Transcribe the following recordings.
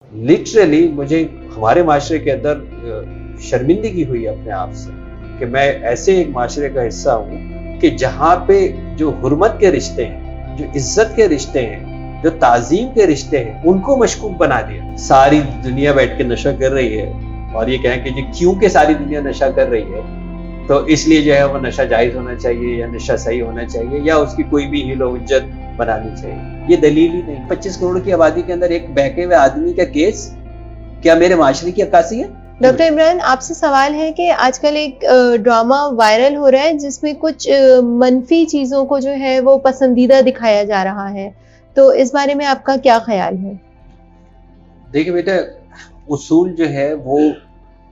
Literally مجھے ہمارے معاشرے کے اندر شرمندگی ہوئی اپنے آپ سے کہ میں ایسے ایک معاشرے کا حصہ ہوں کہ جہاں پہ جو حرمت کے رشتے ہیں، جو عزت کے رشتے ہیں، جو تعظیم کے رشتے ہیں، ان کو مشکوک بنا دیا۔ ساری دنیا بیٹھ کے نشہ کر رہی ہے اور یہ کہیں کہ جی کیونکہ ساری دنیا نشہ کر رہی ہے تو اس لیے جو ہے وہ نشہ جائز ہونا چاہیے یا نشہ صحیح ہونا چاہیے یا اس کی کوئی بھی حل و حجت بنانی چاہیے۔ یہ دلیل ہی نہیں۔ 25 کروڑ کی آبادی کے اندر ایک بہکے ہوئے آدمی کا کیس کیا میرے معاشرے کی عکاسی ہے؟ ڈاکٹر عمران، آپ سے سوال ہے کہ آج کل ایک ڈرامہ وائرل ہو رہا ہے جس میں کچھ منفی چیزوں کو جو ہے وہ پسندیدہ دکھایا جا رہا ہے، تو اس بارے میں آپ کا کیا خیال ہے؟ دیکھیں بیٹا، اصول جو ہے وہ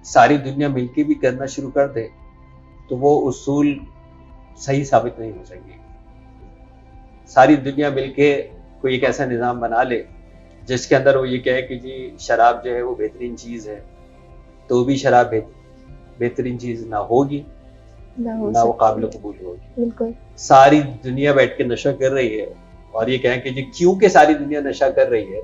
ساری دنیا مل کے بھی کرنا شروع کر دے تو وہ اصول صحیح ثابت نہیں ہو سکے۔ ساری دنیا مل کے کوئی ایک ایسا نظام بنا لے جس کے اندر وہ یہ کہے کہ جی شراب جو ہے وہ بہترین چیز ہے، تو بھی شراب بہترین چیز نہ ہوگی، نہ وہ قابل قبول ہوگی۔ بالکل ساری دنیا بیٹھ کے نشہ کر رہی ہے اور یہ کہیں کہ جی کیونکہ ساری دنیا نشہ کر رہی ہے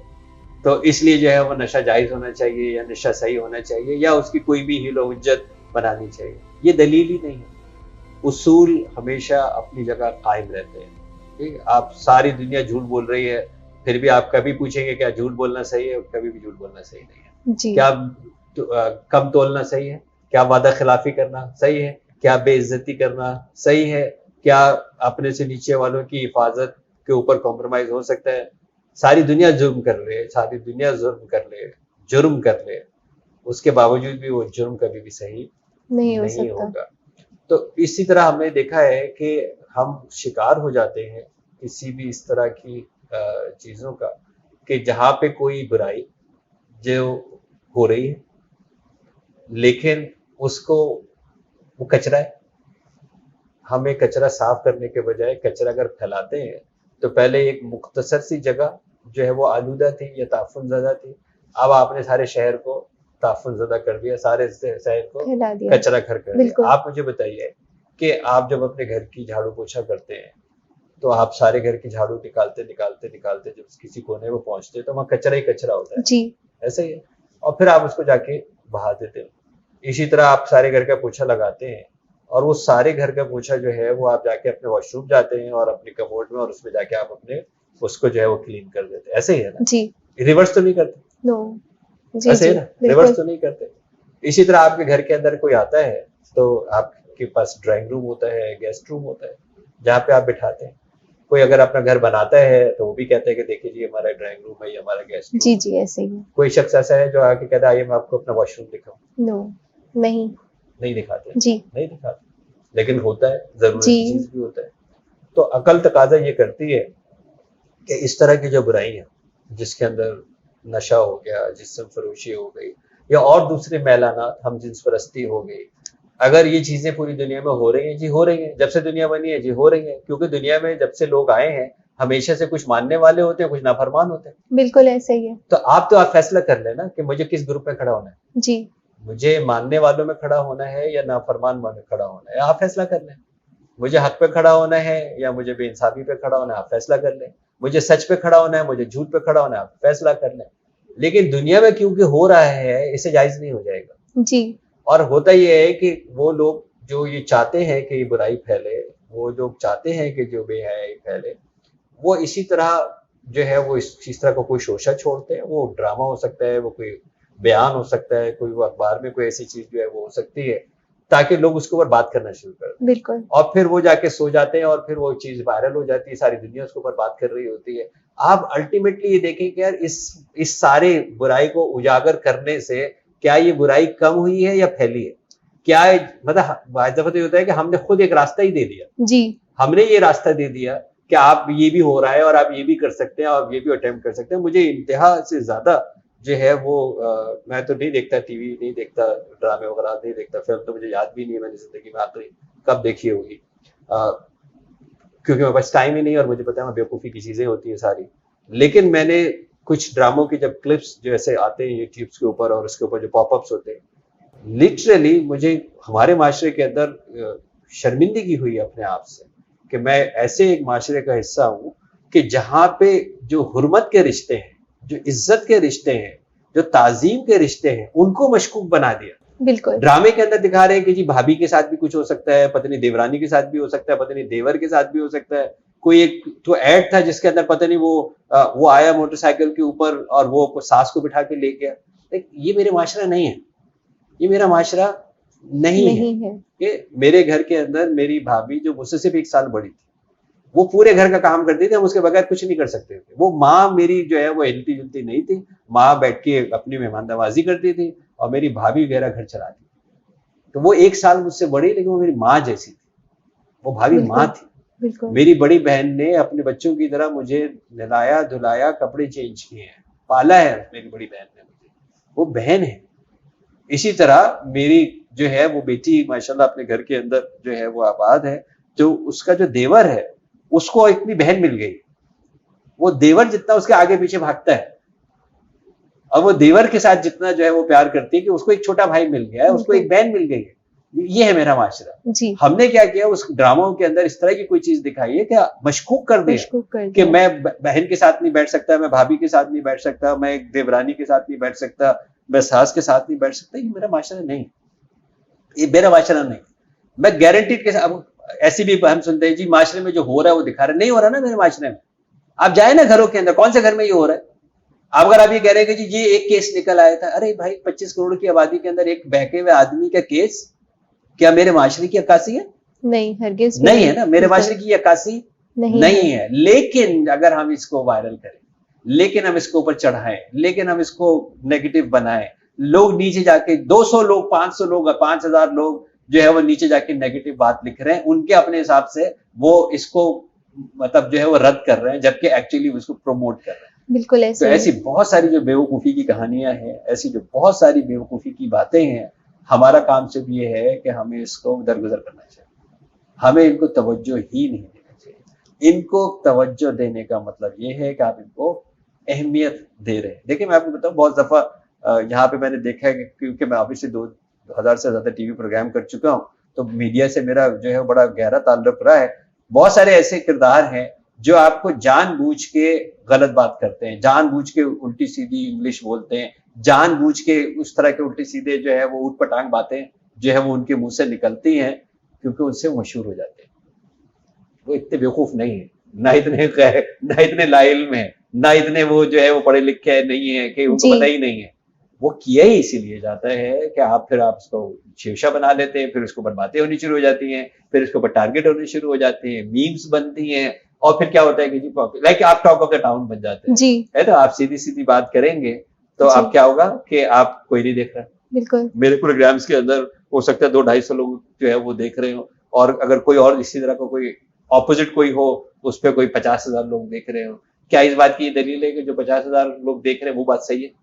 تو اس لیے جو ہے وہ نشہ جائز ہونا چاہیے یا نشہ صحیح ہونا چاہیے یا اس کی کوئی بھی حل و حجت بنانی چاہیے۔ یہ دلیل ہی نہیں ہے۔ اصول ہمیشہ اپنی جگہ قائم رہتے ہیں۔ ٹھیک ہے، آپ ساری دنیا جھوٹ بول رہی ہے، پھر بھی آپ کبھی پوچھیں گے کیا جھوٹ بولنا صحیح ہے؟ کبھی بھی جھوٹ بولنا صحیح نہیں ہے۔ جی، کیا کم تولنا صحیح ہے؟ کیا وعدہ خلافی کرنا صحیح ہے؟ کیا بے عزتی کرنا صحیح ہے؟ کیا اپنے سے نیچے والوں کی حفاظت کے اوپر کمپرومائز ہو سکتا ہے؟ ساری دنیا جرم کر لے، ساری دنیا جرم کر لے، اس کے باوجود بھی وہ جرم کبھی بھی صحیح نہیں ہوگا۔ تو اسی طرح ہم نے دیکھا ہے کہ ہم شکار ہو جاتے ہیں کسی بھی اس طرح کی چیزوں کا کہ جہاں پہ کوئی برائی جو ہو رہی ہے لیکن اس کو وہ کچرا ہے، ہمیں کچرا صاف کرنے کے بجائے کچرا اگر پھیلاتے ہیں تو پہلے ایک مختصر سی جگہ جو ہے وہ آلودہ تھی یا تعفن زدہ تھی، اب آپ نے سارے شہر کو تعفن زدہ کر دیا، سارے شہر کو کچرا گھر کر دیا۔ آپ مجھے بتائیے کہ آپ جب اپنے گھر کی جھاڑو پوچھا کرتے ہیں تو آپ سارے گھر کی جھاڑو نکالتے جب کسی کونے میں پہنچتے تو وہاں کچرا ہی کچرا ہوتا ہے جی، ایسا ہی ہے، اور پھر آپ اس کو جا کے بہا دیتے ہو۔ اسی طرح آپ سارے گھر کا پوچھا لگاتے ہیں اور وہ سارے گھر کا پوچھا جو ہے وہ آپ جا کے اپنے واش روم جاتے ہیں اور اپنے کموڈ میں اور اس میں جا کے آپ اپنے اس کو جو ہے وہ کلین کر دیتے ہیں، ایسے ہی ہے نا؟ جی، ریورس تو نہیں کرتے؟ نو، جی ایسے ہے جی، نا، ریورس تو نہیں کرتے۔ اسی طرح آپ کے گھر کے اندر کوئی آتا ہے تو آپ کے پاس ڈرائنگ روم ہوتا ہے، گیسٹ روم ہوتا ہے جہاں پہ آپ بٹھاتے ہیں۔ کوئی اگر اپنا گھر بناتا ہے تو وہ بھی کہتا ہے کہ دیکھیے جی ہمارا ڈرائنگ روم ہے یا ہمارا گیسٹ روم۔ جی جی، ایسے ہی۔ کوئی شخص ایسا ہے جو آ کے کہتا ہے آئیے میں آپ کو اپنا واش روم دکھاؤں؟ نو، نہیں دکھاتے، جی، نہیں دکھاتے، لیکن ہوتا ہے، ضرورت جی، کی چیز بھی ہوتا ہے۔ تو عقل تقاضا یہ کرتی ہے کہ اس طرح کی جو برائی ہیں جس کے اندر نشہ ہو گیا، جسم فروشی ہو گئی یا اور دوسرے میلانات، ہم جنس پرستی ہو گئی، اگر یہ چیزیں پوری دنیا میں ہو رہی ہیں، جی ہو رہی ہیں، جب سے دنیا بنی ہے جی ہو رہی ہیں، کیونکہ دنیا میں جب سے لوگ آئے ہیں ہمیشہ سے کچھ ماننے والے ہوتے ہیں، کچھ نافرمان ہوتے ہیں۔ بالکل ایسے ہی ہے۔ تو آپ فیصلہ کر لینا کہ مجھے کس گروپ میں کھڑا ہونا ہے، جی، مجھے ماننے والوں میں کھڑا ہونا ہے یا نافرمان میں کھڑا ہونا ہے، آپ فیصلہ کر لیں۔ مجھے حق پہ کھڑا ہونا ہے یا مجھے بے انصافی پہ کھڑا ہونا ہے، آپ فیصلہ کر لیں۔ مجھے سچ پہ کھڑا ہونا ہے، مجھے جھوٹ پہ کھڑا ہونا ہے، آپ فیصلہ کر لیں۔ لیکن دنیا میں کیونکہ ہو رہا ہے اسے جائز نہیں ہو جائے گا۔ جی، اور ہوتا یہ ہے کہ وہ لوگ جو یہ چاہتے ہیں کہ یہ برائی پھیلے، وہ لوگ چاہتے ہیں کہ جو بے حیائی پھیلے، وہ اسی طرح جو ہے وہ اس طرح کو کوئی شوشہ چھوڑتے ہیں۔ وہ ڈرامہ ہو سکتا ہے، وہ کوئی بیان ہو سکتا ہے، کوئی وہ اخبار میں کوئی ایسی چیز جو ہے وہ ہو سکتی ہے تاکہ لوگ اس کے اوپر بات کرنا شروع کر دیں، بالکل، اور پھر وہ جا کے سو جاتے ہیں اور پھر وہ چیز وائرل ہو جاتی ہے، ساری دنیا اس کے اوپر بات کر رہی ہوتی ہے۔ آپ الٹیمیٹلی یہ دیکھیں کہ یار اس سارے برائی کو اجاگر کرنے سے کیا یہ برائی کم ہوئی ہے یا پھیلی ہے؟ کیا مطلب بعض دفعہ تو یہ ہوتا ہے کہ ہم نے خود ایک راستہ ہی دے دیا، جی، ہم نے یہ راستہ دے دیا کہ آپ یہ بھی ہو رہا ہے اور آپ یہ بھی کر سکتے ہیں اور یہ بھی اٹیمپٹ کر سکتے ہیں۔ مجھے انتہا سے زیادہ جو ہے وہ میں تو نہیں دیکھتا ٹی وی، نہیں دیکھتا ڈرامے وغیرہ، نہیں دیکھتا فلم، تو مجھے یاد بھی نہیں ہے میں نے زندگی میں آخری کب دیکھی ہوگی، کیونکہ میرے پاس ٹائم ہی نہیں اور مجھے پتا ہے بیوقوفی کی چیزیں ہوتی ہیں ساری۔ لیکن میں نے کچھ ڈراموں کی جب کلپس جو ایسے آتے ہیں یوٹیوبس کے اوپر اور اس کے اوپر جو پاپ اپس ہوتے ہیں، لٹرلی مجھے ہمارے معاشرے کے اندر شرمندگی ہوئی اپنے آپ سے کہ میں ایسے ایک معاشرے کا حصہ ہوں کہ جہاں پہ جو حرمت کے رشتے ہیں، جو عزت کے رشتے ہیں، جو تعظیم کے رشتے ہیں ان کو مشکوک بنا دیا. بالکل. ڈرامے کے اندر دکھا رہے ہیں کہ جی بھابھی کے ساتھ بھی کچھ ہو سکتا ہے, پتہ نہیں دیورانی کے ساتھ بھی ہو سکتا ہے, پتہ نہیں دیور کے ساتھ بھی ہو سکتا ہے. کوئی ایک تو ایڈ تھا جس کے اندر پتہ نہیں وہ آیا موٹر سائیکل کے اوپر اور وہ ساس کو بٹھا کے لے گیا. یہ میرے معاشرہ نہیں ہے, یہ میرا معاشرہ نہیں ہے کہ میرے گھر کے اندر میری بھابھی جو مجھ سے صرف 1 سال بڑی تھی وہ پورے گھر کا کام کرتی تھی, ہم اس کے بغیر کچھ نہیں کر سکتے تھے. وہ ماں میری جو ہے وہ ہلتی جلتی نہیں تھی, ماں بیٹھ کے اپنی مہمان نوازی کرتی تھی اور میری بھابھی میرا گھر چلاتی. تو وہ 1 سال مجھ سے بڑی لیکن وہ میری ماں جیسی تھی, وہ بھابھی ماں تھی. میری بڑی بہن نے اپنے بچوں کی طرح مجھے نہلایا دھلایا, کپڑے چینج کیے ہیں, پالا ہے میری بڑی بہن نے مجھے, وہ بہن ہے. اسی طرح میری جو ہے وہ بیٹی ماشاءاللہ اپنے گھر کے اندر جو ہے وہ آباد ہے, تو اس کا جو دیور ہے اس کو اتنی بہن مل گئی, وہ دیور جتنا اس کے آگے پیچھے بھاگتا ہے اور وہ دیور کے ساتھ جتنا جو ہے وہ پیار کرتی ہے کہ اس کو ایک چھوٹا بھائی مل گیا ہے, اس کو ایک بہن مل گئی ہے. یہ ہے میرا معاشرہ. ہم نے کیا کیا, اس ڈراموں کے اندر اس طرح کی کوئی چیز دکھائی ہے کہ مشکوک کر دیا کہ میں بہن کے ساتھ نہیں بیٹھ سکتا, میں بھابھی کے ساتھ نہیں بیٹھ سکتا, میں ایک دیورانی کے ساتھ نہیں بیٹھ سکتا, میں ساس کے ساتھ نہیں بیٹھ سکتا. یہ میرا معاشرہ نہیں, یہ میرا معاشرہ نہیں. میں گارنٹیڈ کے ساتھ, ایسی بھی ہم سنتے ہیں جی معاشرے میں جو ہو رہا ہے وہ دکھا رہا ہے, نہیں ہو رہا نا میرے معاشرے میں. آپ جائیں نا گھروں کے اندر, کون سے گھر میں یہ ہو رہا ہے؟ اگر آپ یہ کہہ رہے ہیں کہ جی ایک کیس نکل آیا تھا, ارے بھائی 25 کروڑ کی آبادی کے اندر ایک بہکے ہوئے آدمی کا کیس کیا میرے معاشرے کی عکاسی ہے؟ نہیں, ہرگز نہیں ہے نا, میرے معاشرے کی عکاسی نہیں ہے. لیکن اگر ہم اس کو وائرل کریں, لیکن ہم اس کو اوپر چڑھائیں, لیکن ہم اس کو نیگیٹو بنائیں, لوگ نیچے جا کے 200 لوگ 500 لوگ 5000 لوگ جو ہے وہ نیچے جا کے نیگیٹو بات لکھ رہے ہیں, ان کے اپنے حساب سے وہ اس کو مطلب جو ہے وہ رد کر رہے ہیں, جبکہ ایکچولی اس کو پروموٹ کر رہے ہیں. بالکل تو ایسی بہت ساری جو بیوقوفی کی کہانیاں ہیں, ایسی جو بہت ساری بیوقوفی کی باتیں ہیں, ہمارا کام صرف یہ ہے کہ ہمیں اس کو درگزر کرنا چاہیے. ہمیں ان کو توجہ ہی نہیں دینا چاہیے. ان کو توجہ دینے کا مطلب یہ ہے کہ آپ ان کو اہمیت دے رہے ہیں. دیکھیں میں آپ کو بتاؤں, بہت دفعہ یہاں پہ میں نے دیکھا ہے کہ کیونکہ میں آبویسلی 2000 سے زیادہ ٹی وی پروگرام کر چکا ہوں, تو میڈیا سے میرا جو ہے بڑا گہرا تعلق رہا ہے. بہت سارے ایسے کردار ہیں جو آپ کو جان بوجھ کے غلط بات کرتے ہیں, جان بوجھ کے الٹی سیدھی انگلش بولتے ہیں, جان بوجھ کے اس طرح کے الٹی سیدھے جو ہے وہ اوٹ پٹانگ باتیں جو ہے وہ ان کے منہ سے نکلتی ہیں کیونکہ ان سے مشہور ہو جاتے ہیں. وہ اتنے بیوقوف نہیں ہیں, نہ اتنے لا علم ہیں, نہ اتنے وہ جو ہے وہ پڑھے لکھے نہیں ہیں کہ ان کو پتہ ہی نہیں ہے. وہ کیا ہی اسی لیے جاتا ہے کہ پھر آپ اس کو شیوشا بنا لیتے ہیں, پھر اس کو اوپر باتیں ہونی شروع ہو جاتی ہیں, پھر اس کے اوپر ٹارگیٹ ہونے شروع ہو جاتے ہیں, میمز بنتی ہیں, اور پھر کیا ہوتا ہے کہ جی لائک آپ ٹاک آف دا ٹاؤن بن جاتے ہیں. ہے تو آپ سیدھی سیدھی بات کریں گے تو آپ کیا ہوگا کہ آپ کوئی نہیں دیکھ رہا. بالکل میرے پروگرامز کے اندر ہو سکتا ہے 200-250 لوگ جو ہے وہ دیکھ رہے ہوں, اور اگر کوئی اور اسی طرح کا کوئی اپوزٹ کوئی ہو اس پہ کوئی 50,000 لوگ دیکھ رہے ہوں. کیا اس بات کی دلیل ہے کہ جو 50,000 لوگ دیکھ رہے ہیں وہ بات صحیح ہے؟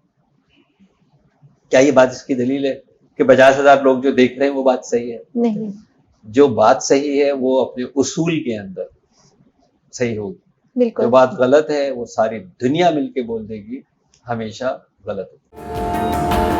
کیا یہ بات اس کی دلیل ہے کہ 50,000 لوگ جو دیکھ رہے ہیں وہ بات صحیح ہے؟ نہیں. جو بات صحیح ہے وہ اپنے اصول کے اندر صحیح ہوگی. جو بات غلط ہے وہ ساری دنیا مل کے بول دے گی ہمیشہ غلط ہوگی.